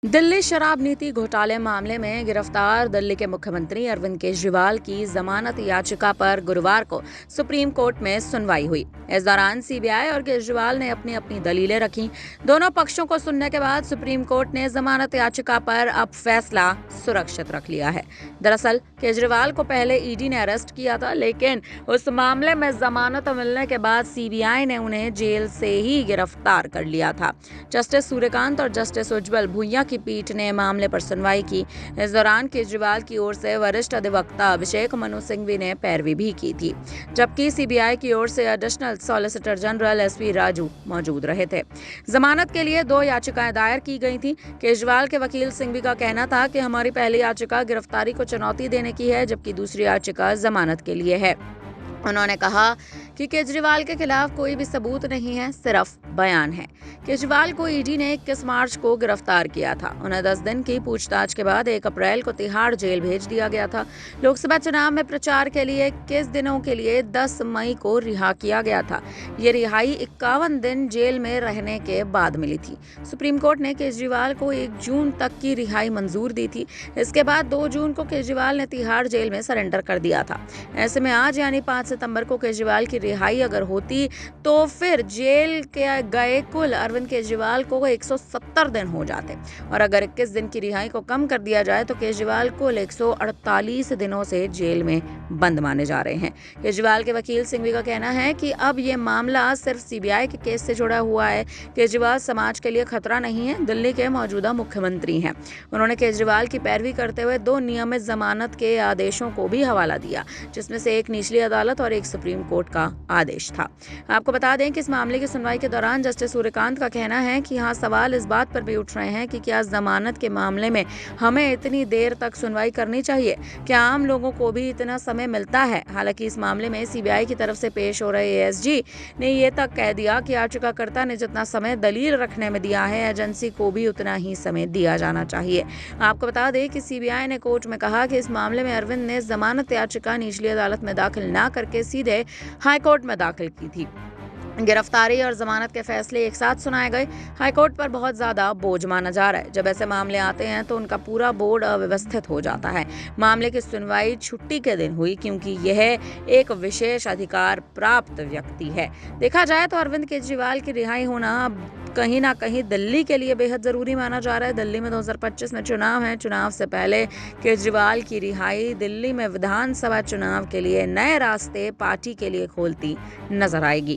दिल्ली शराब नीति घोटाले मामले में गिरफ्तार दिल्ली के मुख्यमंत्री अरविंद केजरीवाल की जमानत याचिका पर गुरुवार को सुप्रीम कोर्ट में सुनवाई हुई। इस दौरान सीबीआई और केजरीवाल ने अपनी अपनी दलीलें रखीं। दोनों पक्षों को सुनने के बाद सुप्रीम कोर्ट ने जमानत याचिका पर अब फैसला सुरक्षित रख लिया है। दरअसल केजरीवाल को पहले ईडी ने अरेस्ट किया था, लेकिन उस मामले में जमानत मिलने के बाद सीबीआई ने उन्हें जेल से ही गिरफ्तार कर लिया था। जस्टिस सूर्यकांत और जस्टिस उज्जवल भुइयां की पीठ ने मामले पर सुनवाई की। इस दौरान केजरीवाल की ओर से वरिष्ठ अधिवक्ता अभिषेक मनु सिंघवी ने पैरवी भी की थी, जबकि सीबीआई की ओर से additional solicitor general SP Raju मौजूद रहे थे। जमानत के लिए 2 याचिकाएं दायर की गई थी। केजरीवाल के वकील सिंघवी का कहना था कि हमारी पहली याचिका गिरफ्तारी को चुनौती देने की है, जबकि दूसरी याचिका जमानत के लिए है। उन्होंने कहा कि केजरीवाल के खिलाफ कोई भी सबूत नहीं है, सिर्फ बयान है। केजरीवाल को ईडी ने 21 मार्च को गिरफ्तार किया था। उन्हें 10 दिन की पूछताछ के बाद 1 अप्रैल को तिहाड़ जेल भेज दिया गया था। लोकसभा चुनाव में प्रचार के लिए 21 दिनों के लिए 10 मई को रिहा किया गया था। ये रिहाई 51 दिन जेल में रहने के बाद मिली थी। सुप्रीम कोर्ट ने केजरीवाल को 1 जून तक की रिहाई मंजूर दी थी। इसके बाद 2 जून को केजरीवाल ने तिहाड़ जेल में सरेंडर कर दिया था। ऐसे में आज यानी 5 सितंबर को केजरीवाल की रिहाई अगर होती तो फिर जेल के गए कुल अरविंद केजरीवाल को 170 दिन हो जाते, और अगर 21 दिन की रिहाई को कम कर दिया जाए तो केजरीवाल कुल 148 दिनों से जेल में बंद माने जा रहे हैं। केजरीवाल के वकील सिंघवी का कहना है कि अब ये मामला सिर्फ सीबीआई के केस से जुड़ा हुआ है। केजरीवाल समाज के लिए खतरा नहीं है, दिल्ली के मौजूदा मुख्यमंत्री हैं। उन्होंने केजरीवाल की पैरवी करते हुए 2 नियमित जमानत के आदेशों को भी हवाला दिया, जिसमें से एक निचली अदालत और एक सुप्रीम कोर्ट का आदेश था। आपको बता दें कि इस मामले की सुनवाई के दौरान जस्टिस सूर्यकांत का कहना है कि हाँ, सवाल इस बात पर भी उठ रहे हैं कि क्या जमानत के मामले में हमें इतनी देर तक सुनवाई करनी चाहिए? क्या आम लोगों को भी इतना समय मिलता है? हालांकि इस मामले में सीबीआई की तरफ से पेश हो रहे एएसजी ने ये तक कह दिया कि याचिकाकर्ता ने जितना समय दलील रखने में दिया है, एजेंसी को भी उतना ही समय दिया जाना चाहिए। आपको बता दें कि सीबीआई ने कोर्ट में कहा कि इस मामले में अरविंद ने जमानत याचिका निचली अदालत में दाखिल न करके सीधे हाईकोर्ट में दाखिल की थी। गिरफ्तारी और जमानत के फैसले एक साथ सुनाए गए। हाईकोर्ट पर बहुत ज्यादा बोझ माना जा रहा है। जब ऐसे मामले आते हैं तो उनका पूरा बोर्ड अव्यवस्थित हो जाता है। मामले की सुनवाई छुट्टी के दिन हुई, क्योंकि यह एक विशेष अधिकार प्राप्त व्यक्ति है। देखा जाए तो अरविंद केजरीवाल की रिहाई होना कहीं ना कहीं दिल्ली के लिए बेहद जरूरी माना जा रहा है। दिल्ली में 2025 में चुनाव है। चुनाव से पहले केजरीवाल की रिहाई दिल्ली में विधानसभा चुनाव के लिए नए रास्ते पार्टी के लिए खोलती नजर आएगी।